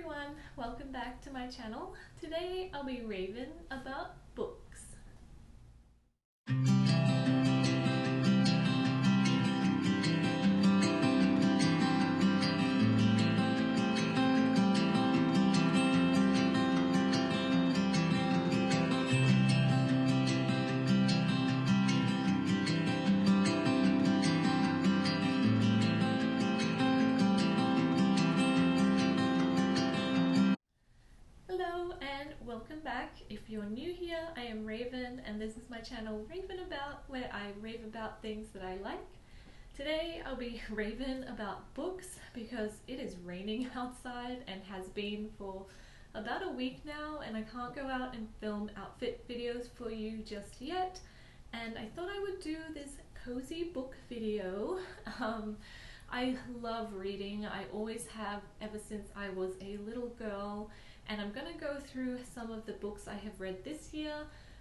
everyone, welcome back to my channel. Today I'll be raving about books. Hello and welcome back. If you're new here, I am Raven and this is my channel Raven About, where I rave about things that I like. Today I'll be raving about books because it is raining outside and has been for about a week now, and I can't go out and film outfit videos for you just yet, and I thought I would do this cozy book video. I love reading. I always have ever since I was a little girl, and I'm gonna go through some of the books I have read this year.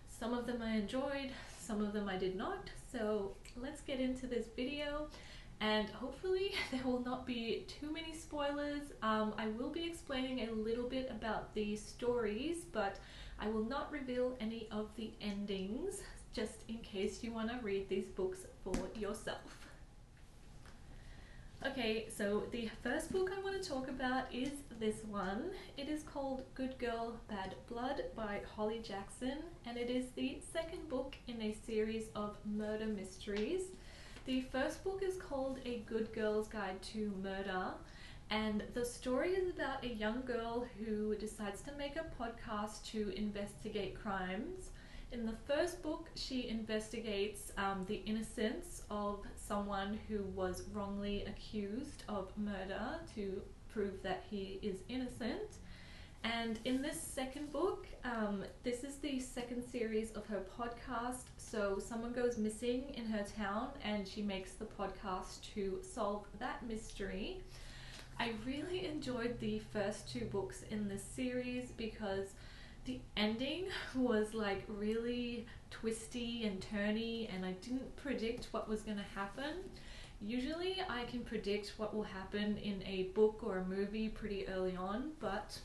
Some of them I enjoyed, some of them I did not. So let's get into this video, and hopefully there will not be too many spoilers. I will be explaining a little bit about the stories, but I will not reveal any of the endings, just in case you want to read these books for yourself. Okay, so the first book I want to talk about is this one. It is called Good Girl, Bad Blood by Holly Jackson, and it is the second book in a series of murder mysteries. The first book is called A Good Girl's Guide to Murder, and the story is about a young girl who decides to make a podcast to investigate crimes. In the first book, she investigates the innocence of someone who was wrongly accused of murder to prove that he is innocent. And in this second book, this is the second series of her podcast. So someone goes missing in her town and she makes the podcast to solve that mystery. I really enjoyed the first two books in this series because the ending was like really twisty and turny, and I didn't predict what was going to happen. Usually I can predict what will happen in a book or a movie pretty early on, but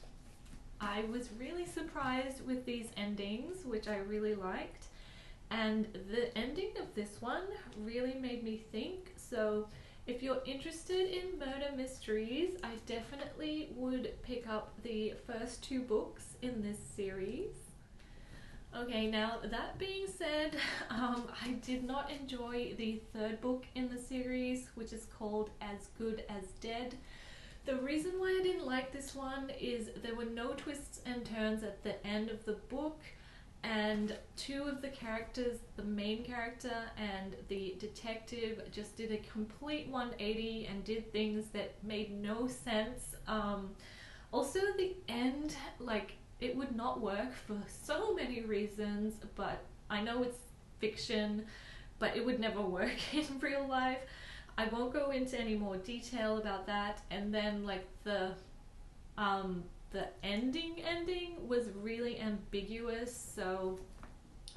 I was really surprised with these endings, which I really liked. And the ending of this one really made me think. So if you're interested in murder mysteries, I definitely would pick up the first two books in this series. Okay, now that being said, I did not enjoy the third book in the series, which is called As Good as Dead. The reason why I didn't like this one is there were no twists and turns at the end of the book, and two of the characters, the main character and the detective, just did a complete 180 and did things that made no sense. Also the end, like, it would not work for so many reasons, but I know it's fiction, but it would never work in real life. I won't go into any more detail about that. And then like the ending was really ambiguous, so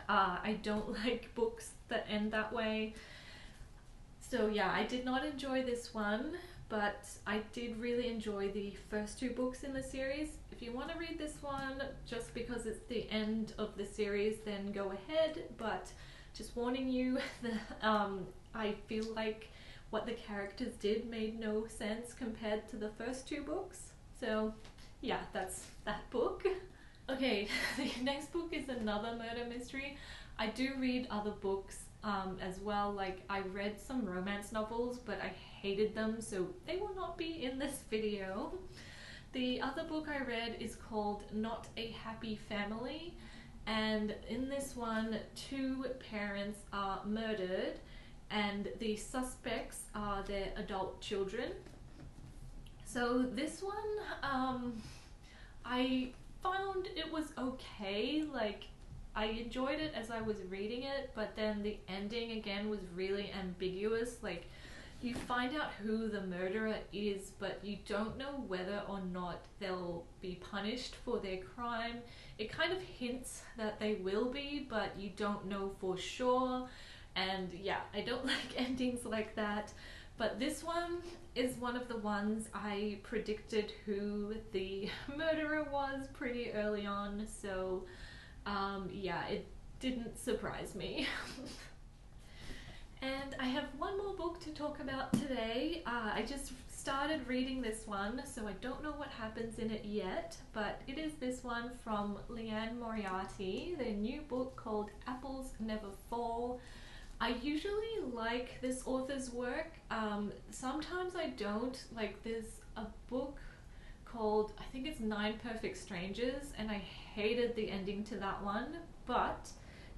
I don't like books that end that way. So yeah, I did not enjoy this one, but I did really enjoy the first two books in the series. If you want to read this one just because it's the end of the series, then go ahead, but just warning you, I feel like what the characters did made no sense compared to the first two books. So yeah, that's that book. Okay, the next book is another murder mystery. I do read other books as well. Like, I read some romance novels, but I hated them, so they will not be in this video. The other book I read is called Not a Happy Family, and in this one, two parents are murdered and the suspects are their adult children. So this one, I found it was okay. Like, I enjoyed it as I was reading it, but then the ending again was really ambiguous. Like, you find out who the murderer is, but you don't know whether or not they'll be punished for their crime. It kind of hints that they will be, but you don't know for sure. And yeah, I don't like endings like that. But this one is one of the ones I predicted who the murderer was pretty early on, so yeah, it didn't surprise me. And I have one more book to talk about today. I just started reading this one, so I don't know what happens in it yet, but it is this one from Liane Moriarty, their new book called Apples Never Fall. I usually like this author's work. Sometimes I don't. Like, there's a book called, I think it's Nine Perfect Strangers, and I hated the ending to that one, but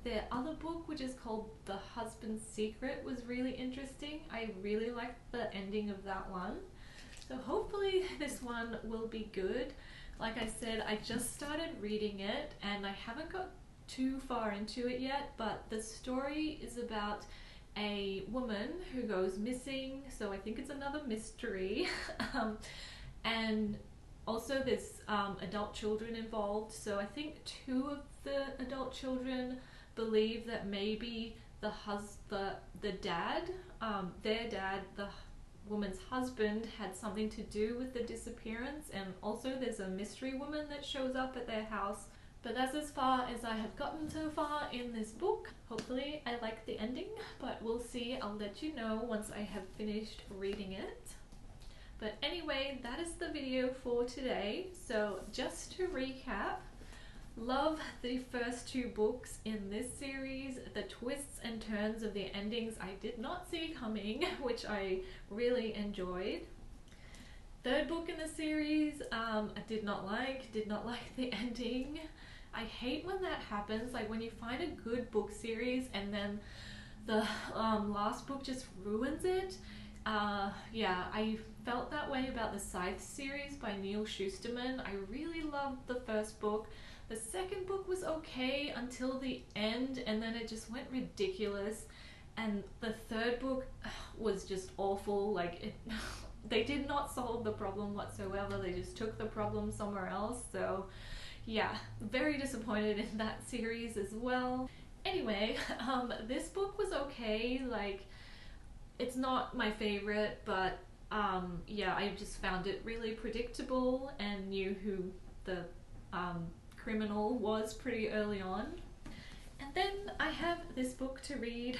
their other book, which is called The Husband's Secret, was really interesting. I really liked the ending of that one. So hopefully this one will be good. Like I said, I just started reading it and I haven't got too far into it yet, but the story is about a woman who goes missing, so I think it's another mystery. And also there's adult children involved, so I think two of the adult children believe that maybe the dad, their dad, the woman's husband, had something to do with the disappearance, and also there's a mystery woman that shows up at their house. But that's as far as I have gotten so far in this book. Hopefully I like the ending, but we'll see. I'll let you know once I have finished reading it. But anyway, that is the video for today. So just to recap, love the first two books in this series. The twists and turns of the endings I did not see coming, which I really enjoyed. Third book in the series, I did not like the ending. I hate when that happens, like when you find a good book series and then the last book just ruins it. Yeah, I felt that way about the Scythe series by Neal Shusterman. I really loved the first book. The second book was okay until the end, and then it just went ridiculous. And the third book was just awful. Like, they did not solve the problem whatsoever. They just took the problem somewhere else. So yeah, very disappointed in that series as well. Anyway, this book was okay. Like, it's not my favorite, but yeah, I just found it really predictable and knew who the criminal was pretty early on. And then I have this book to read,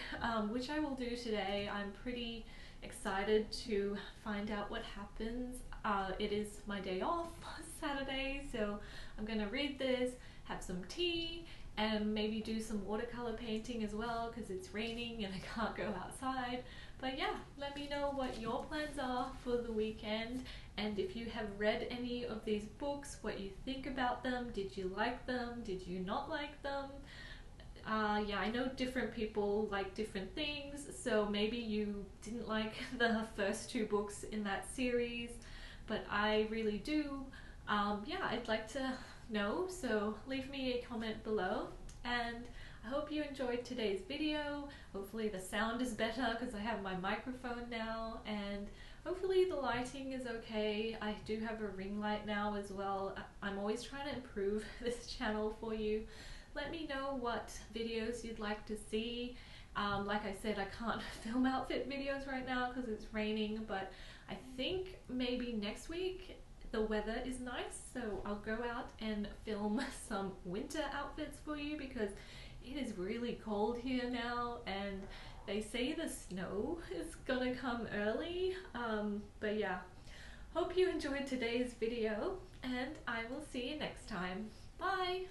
which I will do today. I'm pretty excited to find out what happens. It is my day off, Saturday, so I'm gonna read this, have some tea, and maybe do some watercolor painting as well because it's raining and I can't go outside. But yeah, let me know what your plans are for the weekend, and if you have read any of these books, what you think about them. Did you like them? Did you not like them? Yeah, I know different people like different things, so maybe you didn't like the first two books in that series, but I really do. Yeah, I'd like to know, so leave me a comment below, and I hope you enjoyed today's video. Hopefully the sound is better because I have my microphone now, and hopefully the lighting is okay. I do have a ring light now as well. I'm always trying to improve this channel for you. Let me know what videos you'd like to see. Like I said, I can't film outfit videos right now because it's raining, but I think maybe next week the weather is nice, so I'll go out and film some winter outfits for you because it is really cold here now, and they say the snow is gonna come early. But yeah, hope you enjoyed today's video, and I will see you next time. Bye!